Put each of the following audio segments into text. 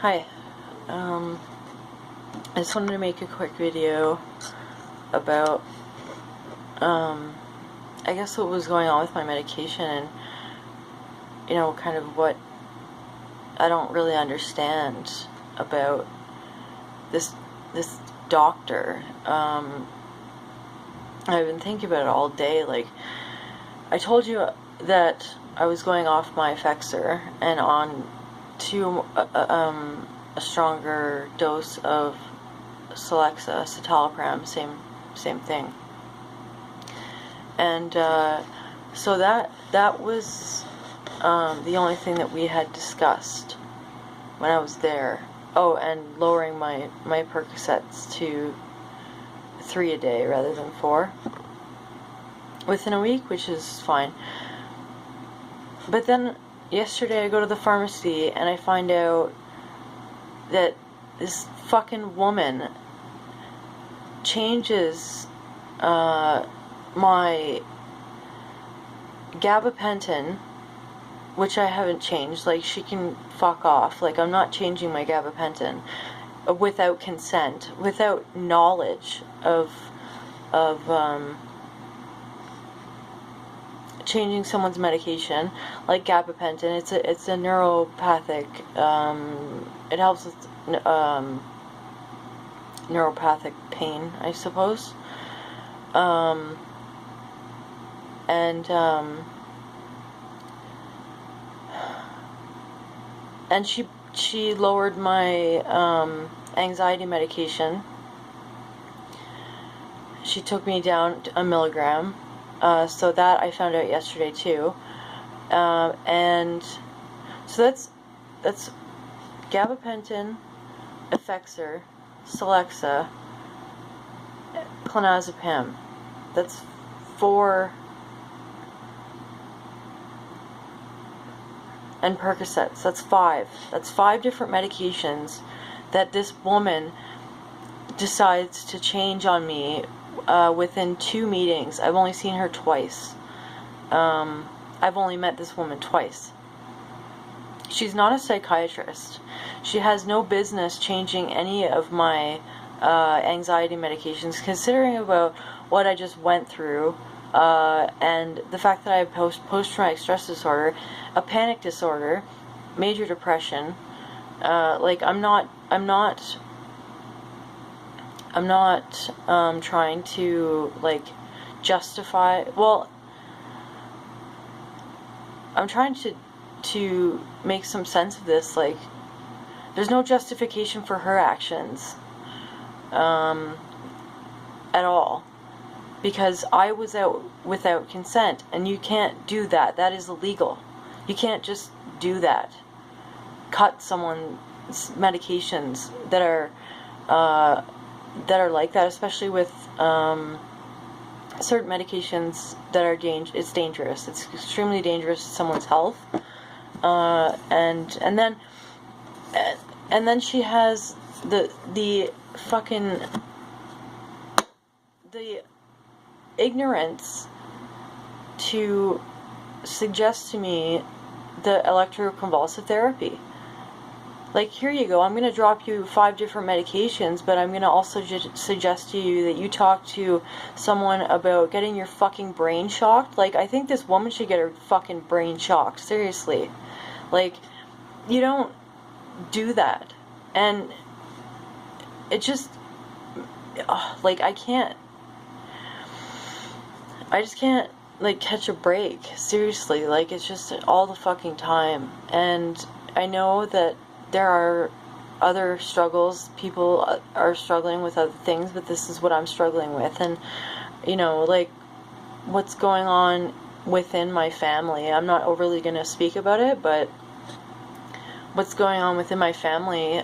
Hi. I just wanted to make a quick video about, I guess what was going on with my medication and, kind of what I don't really understand about this doctor. I've been thinking about it all day. Like, I told you that I was going off my Effexor and on to a stronger dose of Celexa, citalopram, same thing. And so that was the only thing that we had discussed when I was there. Oh, and lowering my Percocets to 3 a day rather than 4 within a week, which is fine. But then yesterday I go to the pharmacy and I find out that this fucking woman changes my gabapentin, which I haven't changed. Like, she can fuck off. Like, I'm not changing my gabapentin without consent, without knowledge of changing someone's medication, like gabapentin. It's a neuropathic. It helps with neuropathic pain, I suppose. And she lowered my anxiety medication. She took me down a milligram. So that I found out yesterday too. And so that's gabapentin, Effexor, Celexa, clonazepam. That's 4, and Percocets. That's 5. That's 5 different medications that this woman decides to change on me within 2 meetings. I've only seen her twice. I've only met this woman twice. She's not a psychiatrist. She has no business changing any of my anxiety medications, considering about what I just went through, and the fact that I have post-traumatic stress disorder, a panic disorder, major depression. Like, I'm not trying to, like, justify. Well, I'm trying to make some sense of this. Like, there's no justification for her actions at all, because I was out without consent, and you can't do that. That is illegal. You can't just do that. Cut someone's medications that are like that, especially with certain medications that are it's dangerous. It's extremely dangerous to someone's health. And then she has the fucking the ignorance to suggest to me the electroconvulsive therapy. Like, here you go, I'm going to drop you 5 different medications, but I'm going to also suggest to you that you talk to someone about getting your fucking brain shocked. Like, I think this woman should get her fucking brain shocked. Seriously. Like, you don't do that. And it just, like, I just can't, like, catch a break. Seriously. Like, it's just all the fucking time. And I know that there are other struggles. People are struggling with other things, but this is what I'm struggling with. And, like, what's going on within my family, I'm not overly going to speak about it, but what's going on within my family,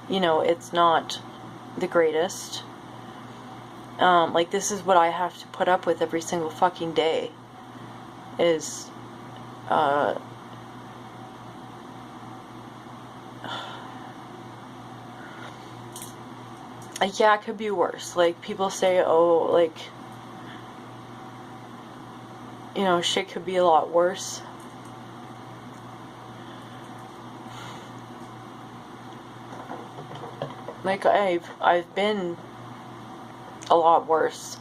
it's not the greatest. Like, this is what I have to put up with every single fucking day, is, yeah, it could be worse. Like, people say, oh, like, shit could be a lot worse. Like, I've been a lot worse.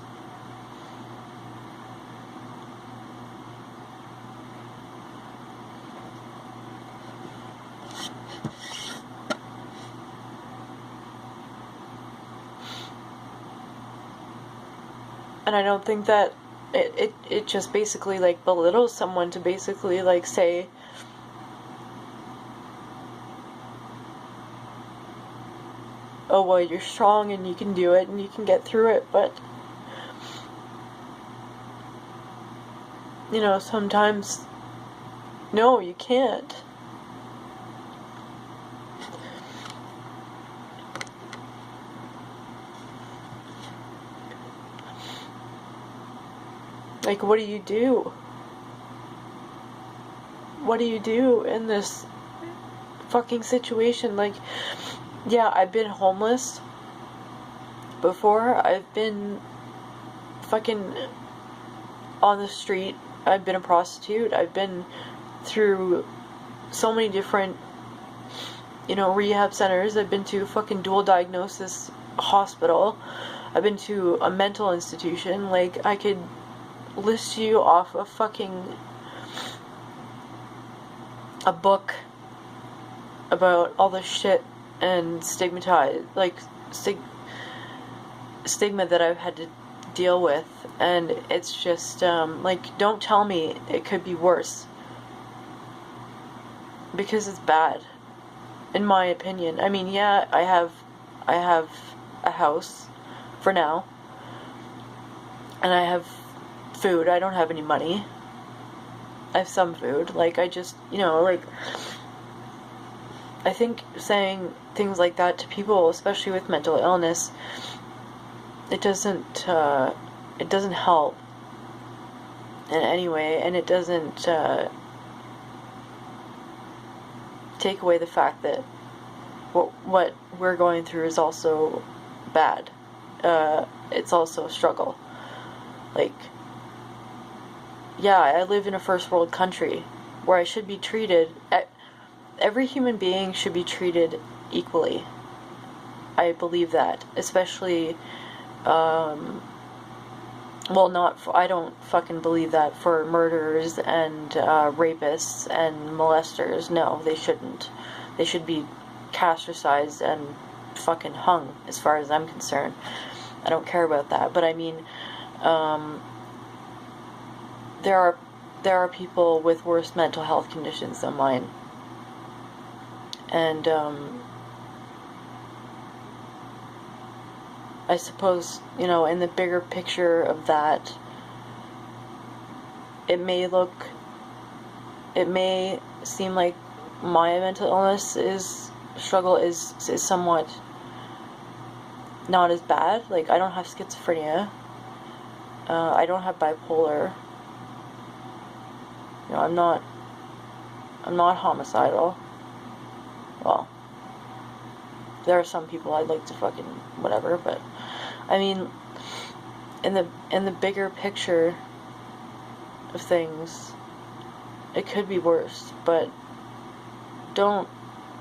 And I don't think that it just basically, like, belittles someone to basically, like, say, oh, well, you're strong and you can do it and you can get through it, but, you know, sometimes, no, you can't. Like, what do you do? What do you do in this fucking situation? Like, yeah, I've been homeless before. I've been fucking on the street. I've been a prostitute. I've been through so many different, you know, rehab centers. I've been to a fucking dual diagnosis hospital. I've been to a mental institution. Like, I could list you off a fucking a book about all the shit and stigma that I've had to deal with, and it's just like, don't tell me it could be worse, because it's bad, in my opinion. I mean, yeah, I have a house for now, and I have food. I don't have any money. I have some food. Like, I just, you know, like, I think saying things like that to people, especially with mental illness, it doesn't help in any way, and it doesn't take away the fact that what we're going through is also bad. It's also a struggle. Like, yeah, I live in a first world country where I should be treated, every human being should be treated equally. I believe that, especially, well, I don't fucking believe that for murderers and rapists and molesters. No, they shouldn't. They should be castricized and fucking hung, as far as I'm concerned. I don't care about that, but I mean, there are people with worse mental health conditions than mine, and I suppose, you know, in the bigger picture of that, it may seem like my mental illness struggle is somewhat not as bad. Like, I don't have schizophrenia, I don't have bipolar, you know, I'm not homicidal. Well, there are some people I'd like to fucking whatever, but I mean, in the bigger picture of things, it could be worse, but don't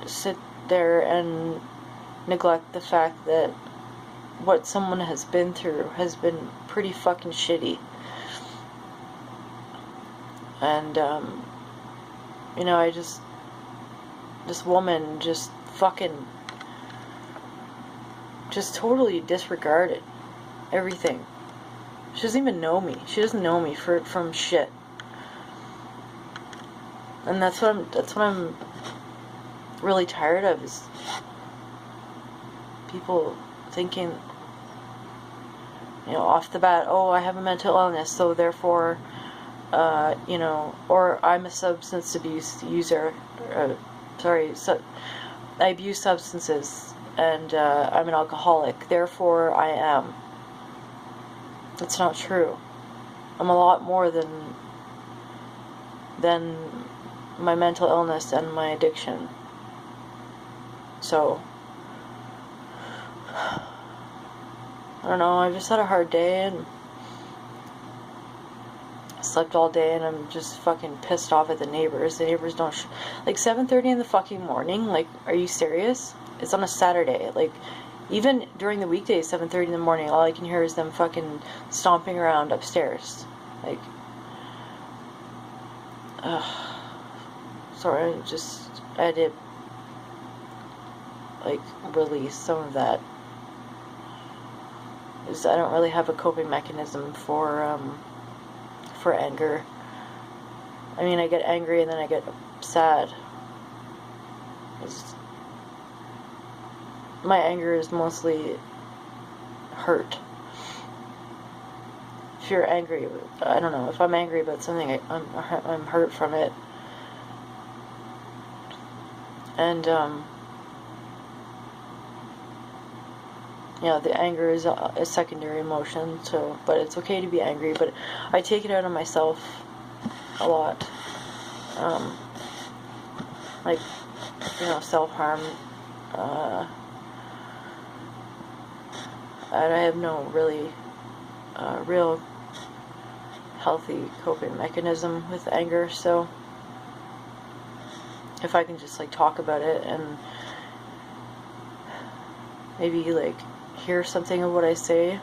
sit there and neglect the fact that what someone has been through has been pretty fucking shitty. And, you know, this woman just fucking, just totally disregarded everything. She doesn't even know me. She doesn't know me from shit. And that's what I'm really tired of, is people thinking, you know, off the bat, oh, I have a mental illness, so therefore, you know, or I'm a substance abuse user, I abuse substances, and I'm an alcoholic, therefore I am. That's not true. I'm a lot more than my mental illness and my addiction. So, I don't know, I just had a hard day, and slept all day, and I'm just fucking pissed off at the neighbors. The neighbors don't like, 7:30 in the fucking morning, like, are you serious? It's on a Saturday. Like, Even during the weekdays, 7:30 in the morning, all I can hear is them fucking stomping around upstairs. Like, sorry, I had to, like, release some of that. Because I don't really have a coping mechanism for anger. I mean, I get angry and then I get sad. My anger is mostly hurt. If you're angry, I don't know, if I'm angry about something, I'm hurt from it. And, yeah, the anger is a secondary emotion, so, but it's okay to be angry, but I take it out on myself a lot. Like, you know, self-harm, and I have no really, real healthy coping mechanism with anger, so if I can just, like, talk about it and maybe, like, hear something of what I say,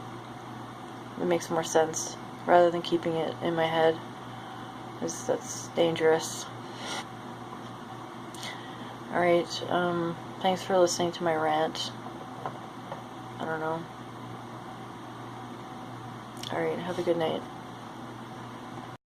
it makes more sense, rather than keeping it in my head, because that's dangerous. Alright, thanks for listening to my rant. I don't know. Alright, have a good night.